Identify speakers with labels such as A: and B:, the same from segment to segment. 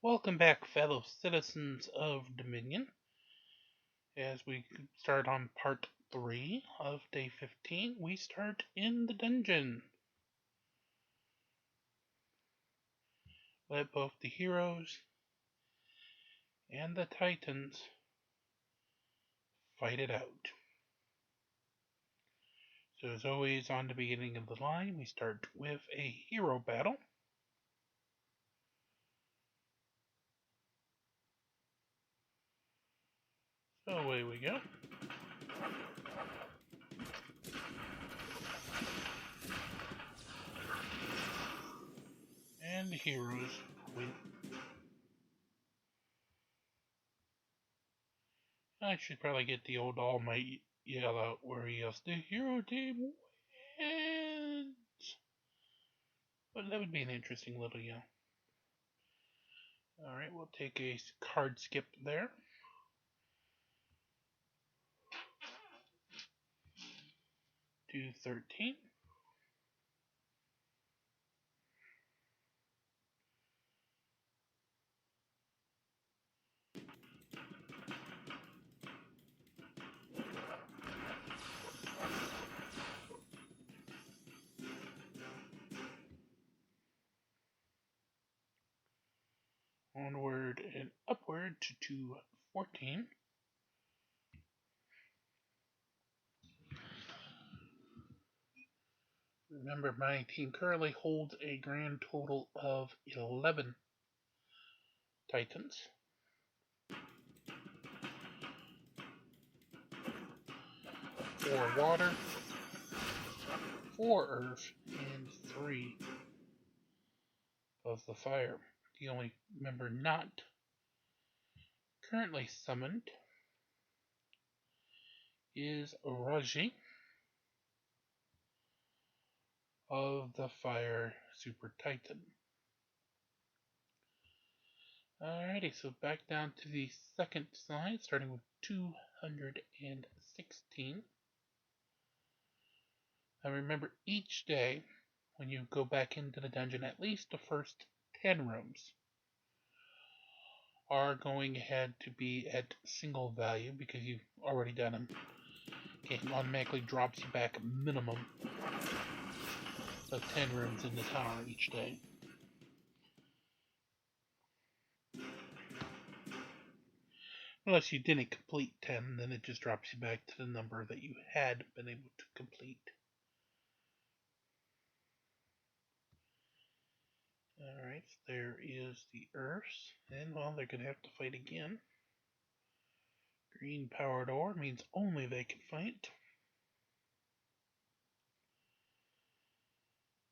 A: Welcome back, fellow citizens of Dominion, as we start on part 3 of day 15. We start in the dungeon. Let both the heroes and the titans fight it out. So as always, on the beginning of the line, we start with a hero battle. So away we go. And the heroes win. I should probably get the old All Might yell out where he yells, "The hero team wins!" But that would be an interesting little yell. Alright, we'll take a card skip there. Do 13. Onward and upward to 214. Remember, my team currently holds a grand total of 11 Titans. 4 water, 4 earth, and 3 of the fire. The only member not currently summoned is Raji of the Fire Super Titan. Alrighty, so back down to the second side, starting with 216. Now remember, each day when you go back into the dungeon, at least the first 10 rooms are going ahead to be at single value because you've already done them. It automatically drops you back a minimum of 10 rooms in the tower each day. Unless you didn't complete 10, then it just drops you back to the number that you had been able to complete. Alright, there is the Earths, and well, they're going to have to fight again. Green powered ore means only they can fight.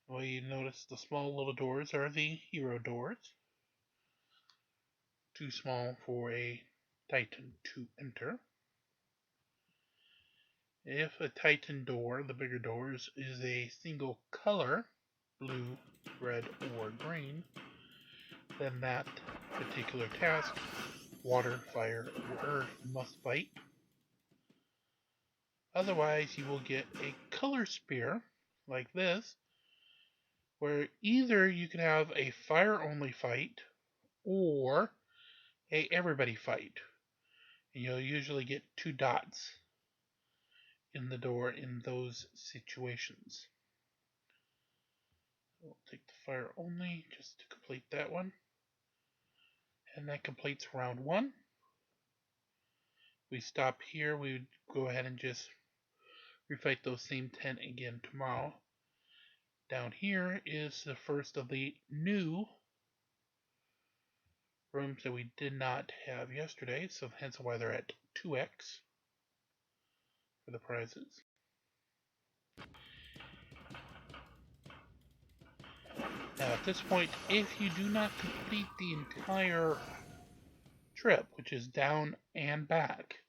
A: Well, you notice the small little doors are the hero doors. Too small for a Titan to enter. If a Titan door, the bigger doors, is a single color, blue, red, or green, then that particular task, water, fire, or earth, must fight. Otherwise, you will get a color spear, like this, where either you can have a fire-only fight, or a everybody fight. And you'll usually get 2 dots in the door in those situations. We'll take the fire only just to complete that one. And that completes round 1. We stop here, we would go ahead and just refight those same 10 again tomorrow. Down here is the first of the new rooms that we did not have yesterday, so hence why they're at 2x for the prizes. Now at this point, if you do not complete the entire trip, which is down and back,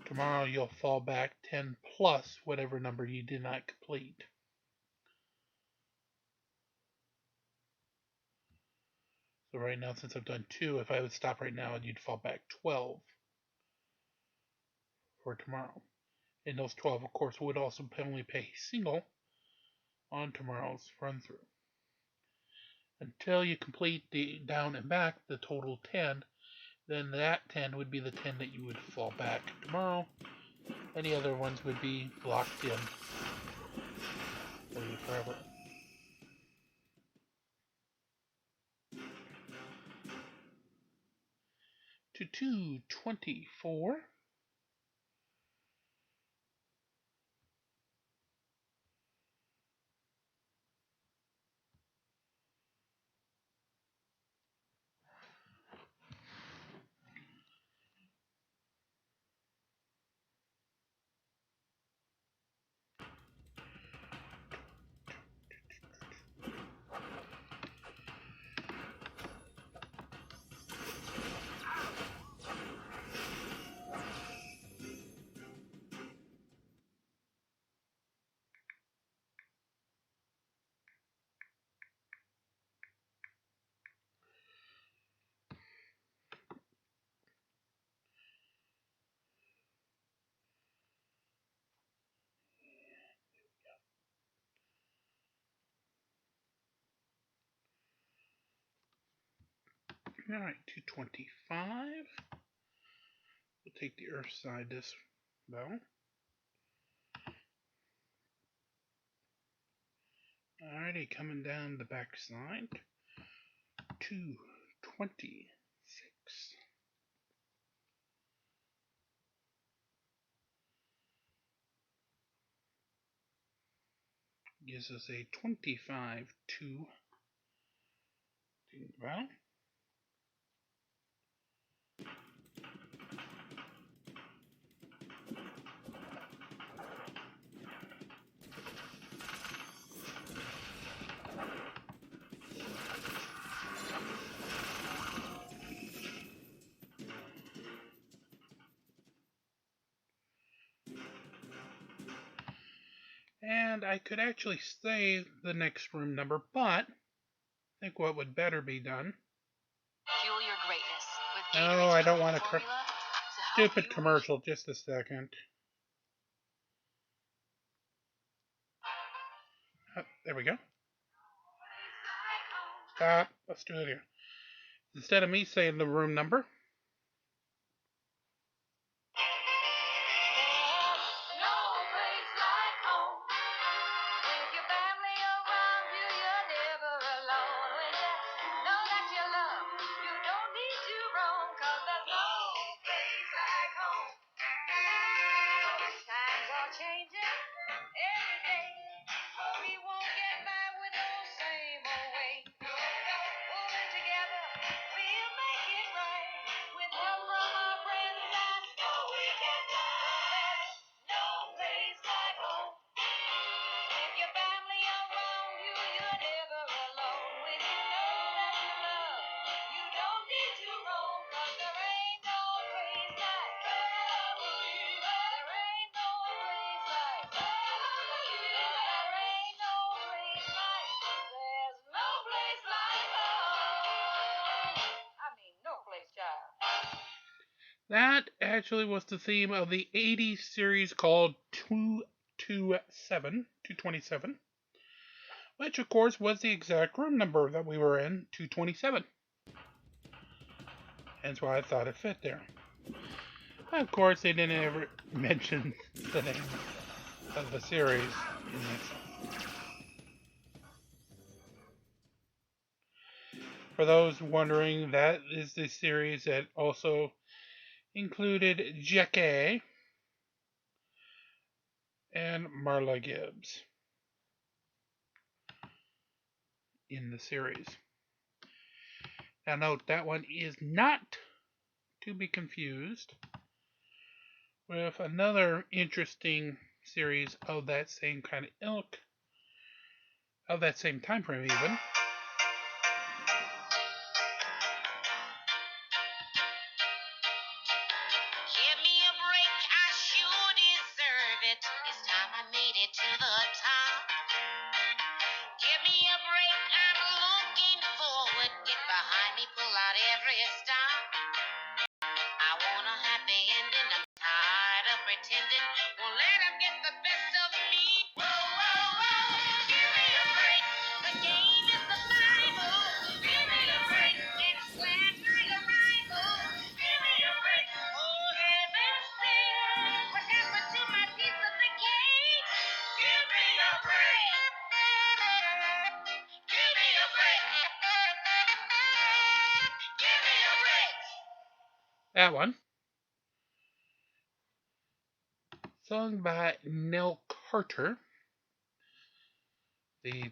A: tomorrow you'll fall back 10 plus whatever number you did not complete. So right now, since I've done 2, if I would stop right now, you'd fall back 12 for tomorrow. And those 12, of course, would also only pay single on tomorrow's run through. until you complete the down and back, the total 10. Then that 10 would be the 10 that you would fall back tomorrow. Any other ones would be locked in for you forever. To 224. Alright, 225. We'll take the earth side this though. Alrighty, coming down the back side. 226. Gives us a 25 2. Well, and I could actually say the next room number, but I think what would better be done.
B: Fuel your greatness with
A: No, I don't want a
B: stupid
A: commercial. Just a second. Oh, there we go. Stop. Let's do it here. Instead of me saying the room number, that actually was the theme of the 80s series called 227, which of course was the exact room number that we were in, 227. Hence why I thought it fit there. Of course, they didn't ever mention the name of the series in this. For those wondering, that is the series that also included Jackie and Marla Gibbs in the series. Now note, that one is not to be confused with another interesting series of that same kind of ilk, of that same time frame even.
B: Give me a break, I sure deserve it. It's time I made it to the top. Give me a break, I'm looking forward. Get behind me, pull out every stop. I want a happy ending, I'm tired of pretending. Won't let them get the best of me. Whoa, whoa, whoa, give me a break. The game is the Bible.
A: That one. Sung by Nell Carter. The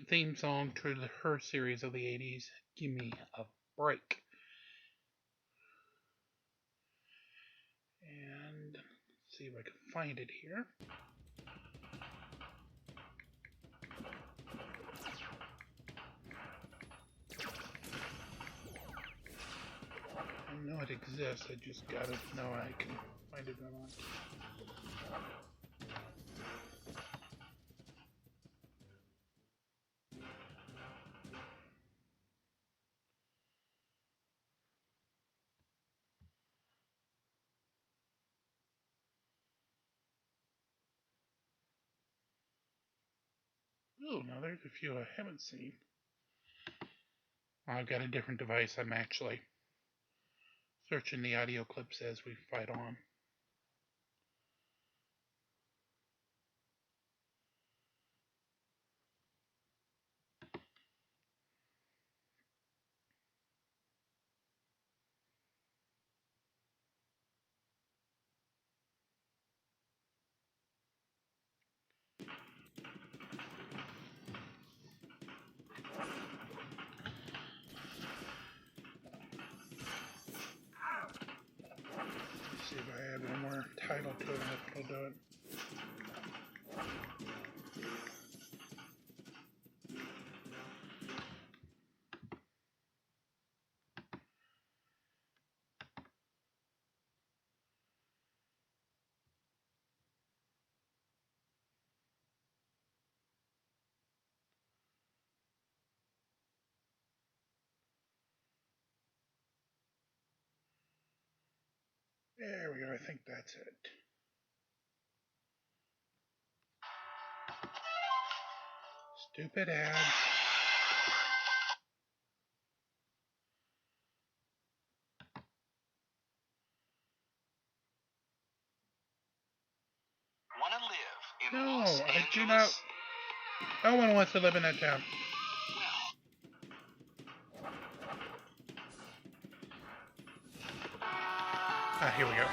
A: theme song to her series of the 80s, Give Me a Break. And let's see if I can find it here. I know it exists, I just gotta know I can find it online. Oh, now there's a few I haven't seen. I've got a different device. I'm actually searching the audio clips as we fight on. Let's see if I add one more title to it, if it'll do it. There we go. I think that's it. Stupid ad.
B: Wanna live in
A: No,
B: Los
A: I do
B: Angeles?
A: not. No one wants to live in that town. Ah, here we go.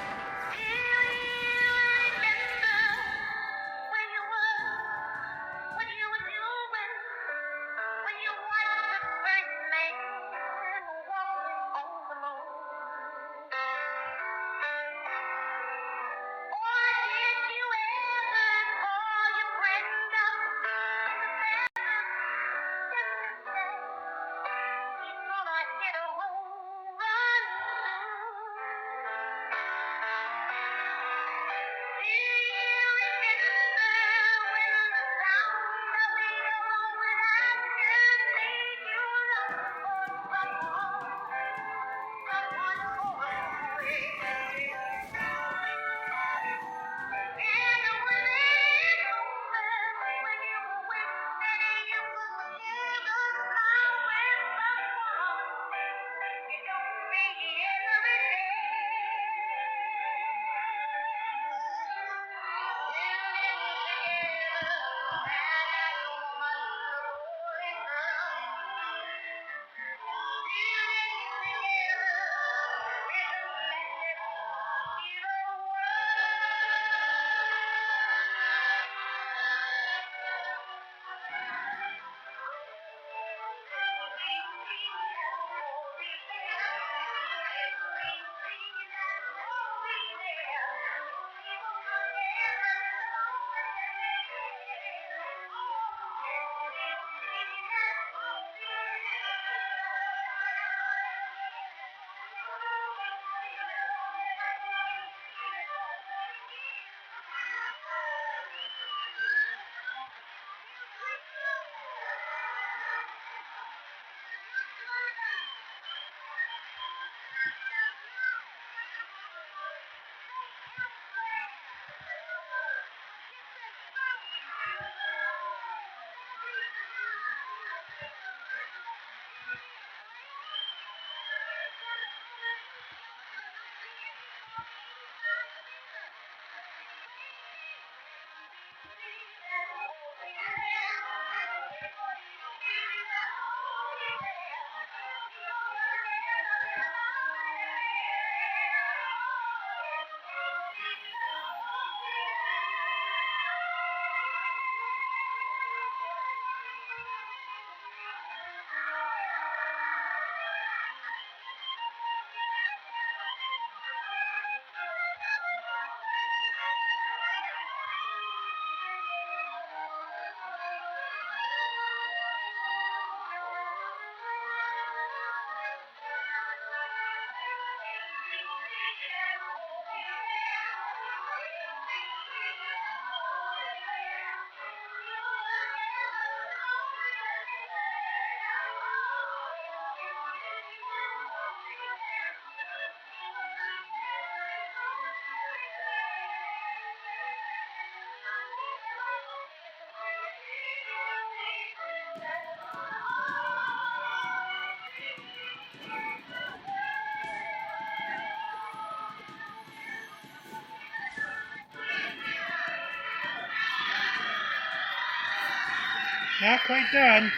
A: Not quite done.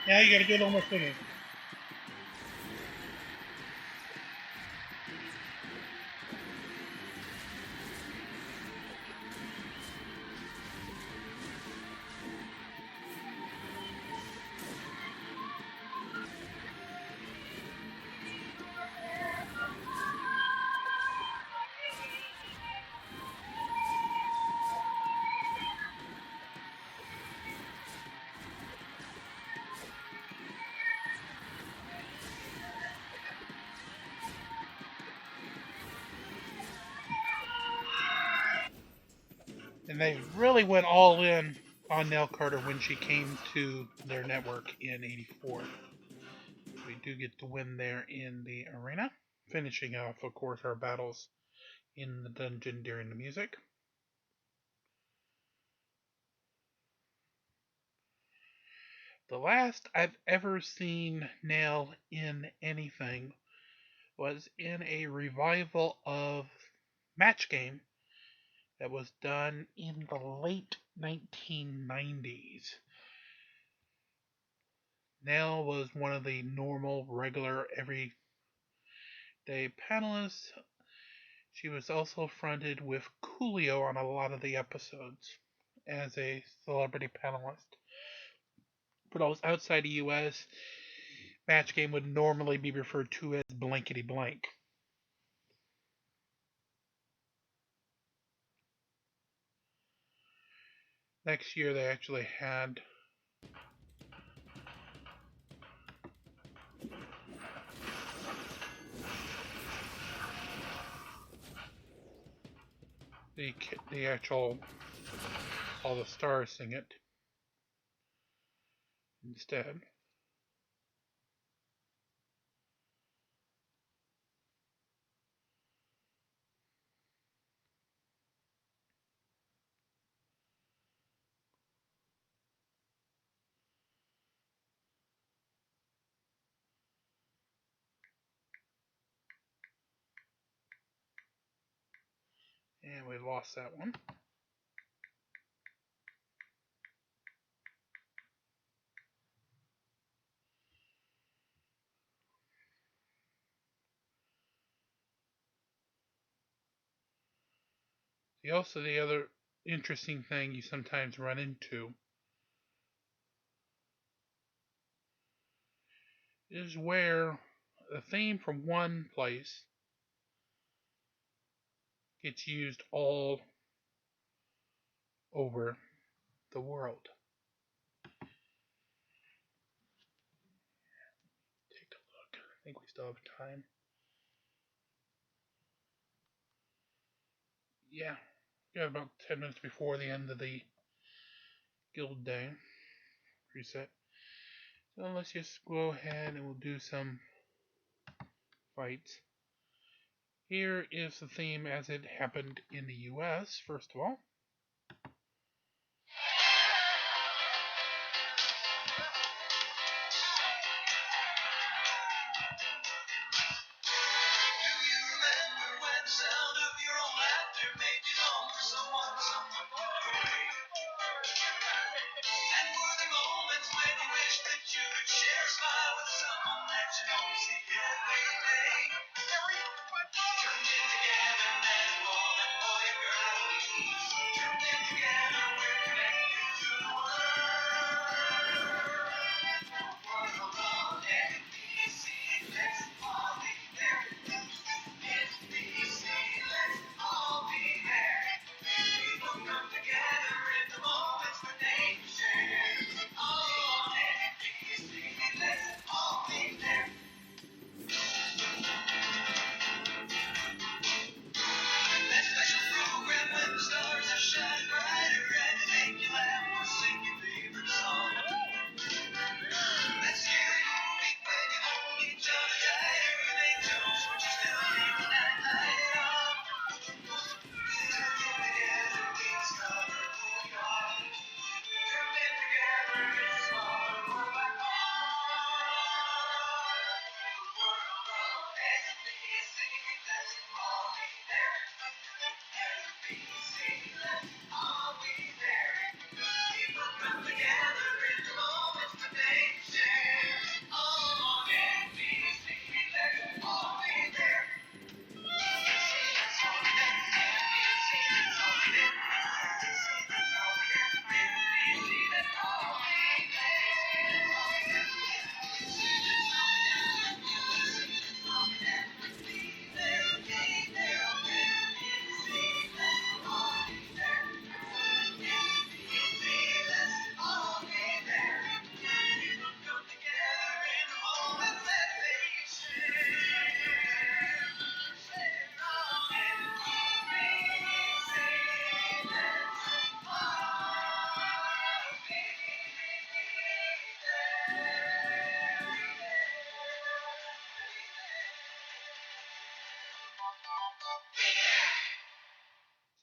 A: Now you gotta get almost finished. And they really went all in on Nell Carter when she came to their network in '84. We do get the win there in the arena, finishing off, of course, our battles in the dungeon during the music. The last I've ever seen Nell in anything was in a revival of Match Game that was done in the late 1990s. Nell was one of the normal, regular, everyday panelists. She was also fronted with Coolio on a lot of the episodes as a celebrity panelist. But outside the US, Match Game would normally be referred to as blankety blank. Next year, they actually had the actual all the stars sing it instead. And we lost that one. The other interesting thing you sometimes run into is where the theme from one place gets used all over the world. Take a look. I think we still have time. Yeah, we have about 10 minutes before the end of the guild day reset. So let's just go ahead and we'll do some fights. Here is the theme as it happened in the US, first of all.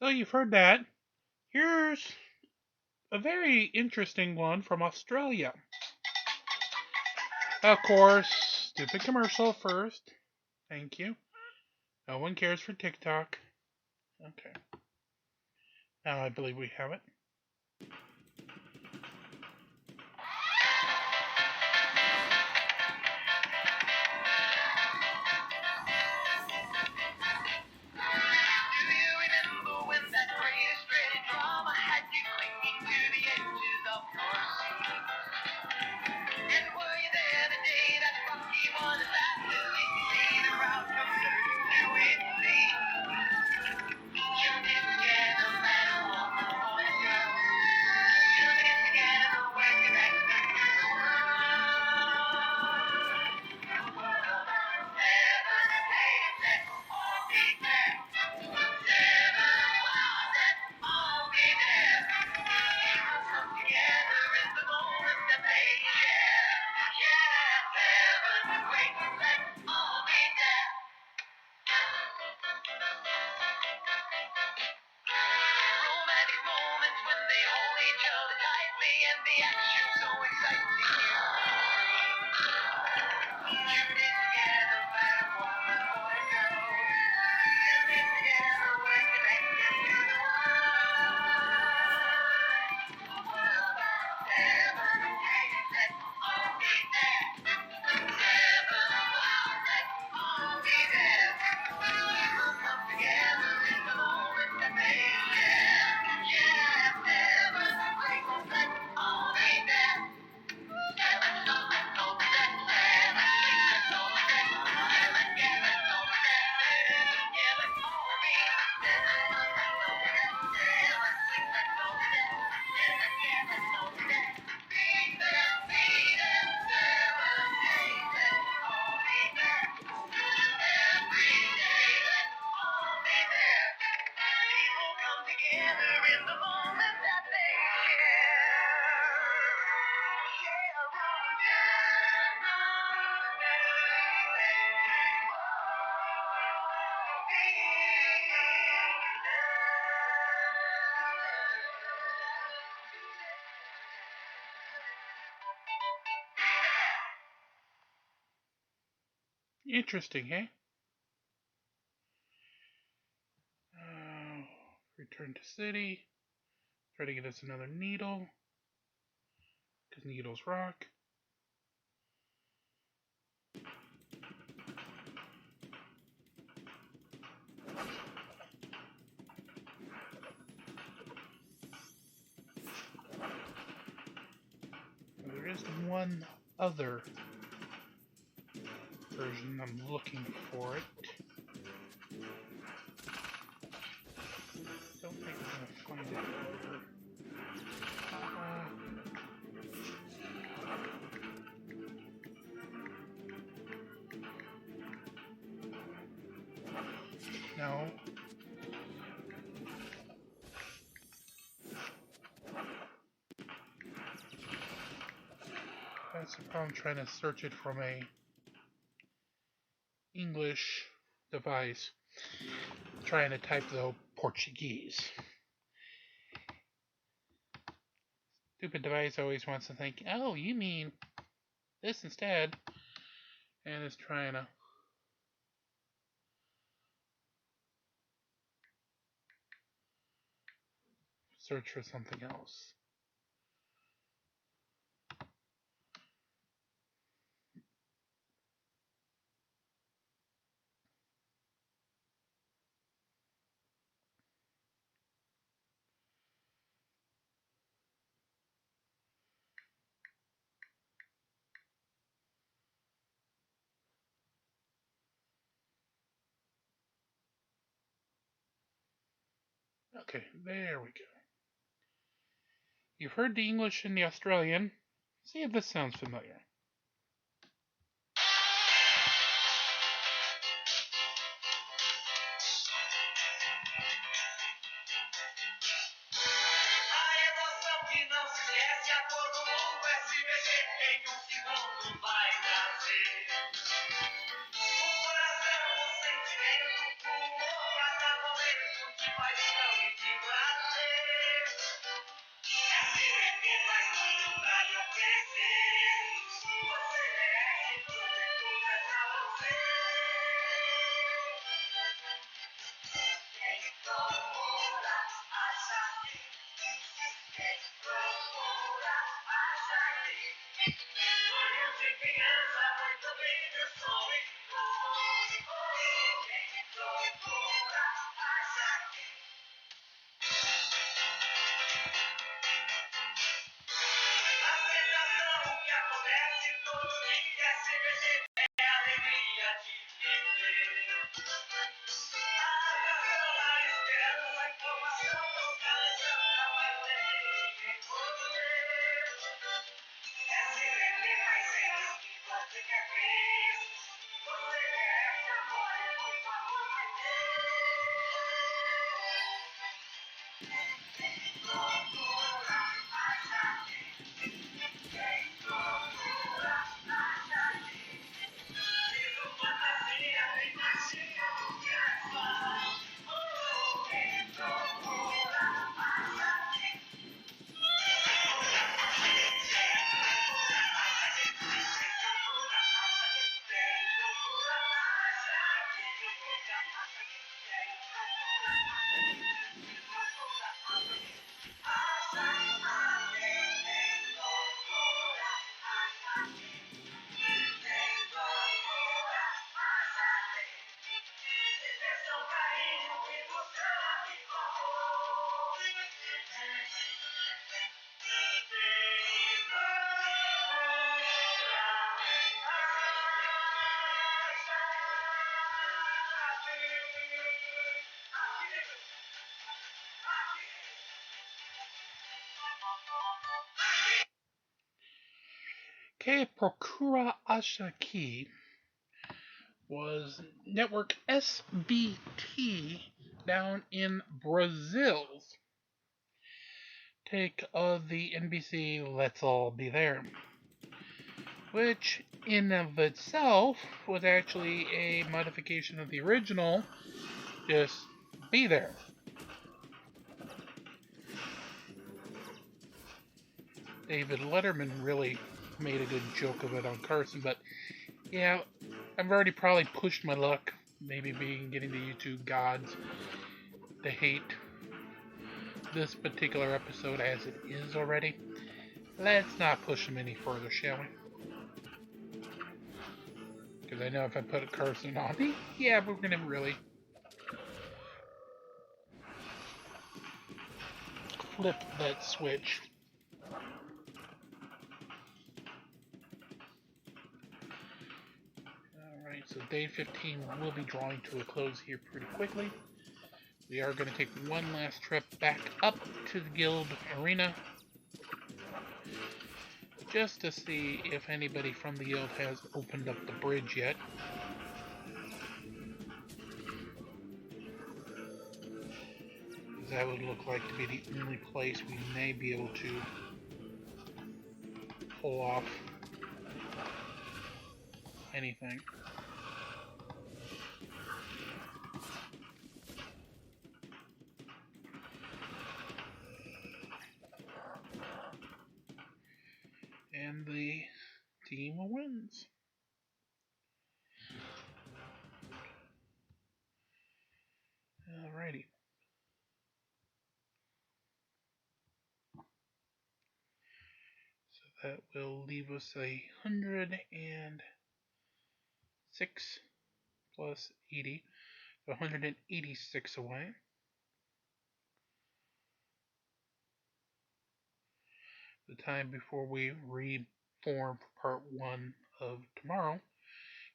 A: So you've heard that. Here's a very interesting one from Australia. Of course, stupid commercial first. Thank you. No one cares for TikTok. Okay. Now I believe we have it. Interesting, hey? Return to city. Try to get us another needle. Because needles rock. There is one other version. I'm looking for it. Don't think I'm gonna find it here. No. That's the problem trying to search it from a English device. Trying to type the Portuguese. Stupid device always wants to think, oh, you mean this instead. And is trying to search for something else. Okay, there we go. You've heard the English and the Australian. See if this sounds familiar. Okay, Procura Ashaki was network SBT down in Brazil's take of the NBC Let's All Be There, which in of itself was actually a modification of the original, just Be There. David Letterman really made a good joke of it on Carson, but yeah, I've already probably pushed my luck, maybe getting the YouTube gods to hate this particular episode as it is already. Let's not push them any further, shall we? Because I know if I put a Carson on me, yeah, we're going to really flip that switch. Alright, so day 15 will be drawing to a close here pretty quickly. We are going to take one last trip back up to the guild arena just to see if anybody from the guild has opened up the bridge yet. That would look like to be the only place we may be able to pull off anything. And the team wins. Alrighty. So that will leave us 106 plus 80, so 186 away. The time before we reform for part 1 of tomorrow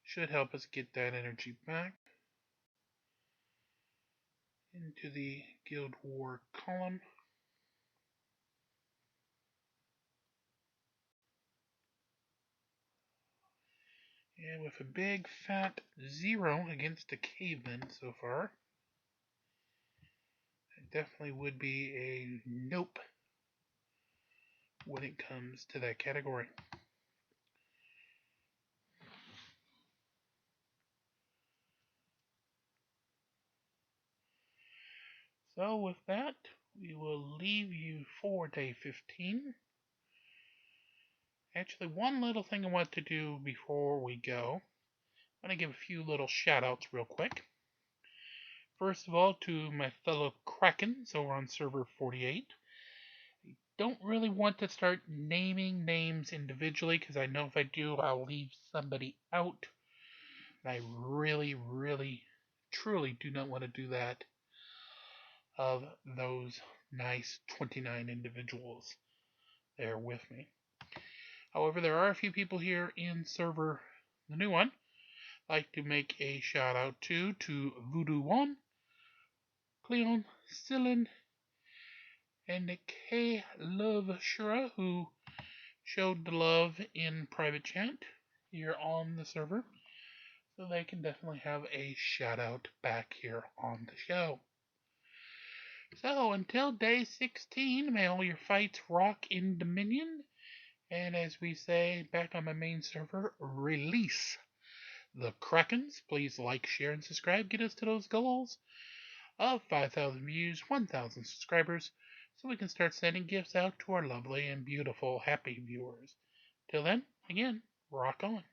A: should help us get that energy back into the Guild War column. And with a big fat 0 against a caveman so far, it definitely would be a nope when it comes to that category. So with that, we will leave you for day 15. Actually, one little thing I want to do before we go, I want to give a few little shout outs real quick. First of all, to my fellow Krakens over on server 48. I don't really want to start naming names individually because I know if I do, I'll leave somebody out. And I really, really, truly do not want to do that of those nice 29 individuals there with me. However, there are a few people here in server, the new one, I'd like to make a shout out to Voodoo One, Cleon, Sillin, and K Love Shura, who showed the love in private chat. here on the server, so they can definitely have a shout out back here on the show. So until day 16, may all your fights rock in Dominion. And as we say back on my main server, release the Krakens. Please like, share, and subscribe. Get us to those goals of 5,000 views, 1,000 subscribers, so we can start sending gifts out to our lovely and beautiful, happy viewers. Till then, again, rock on.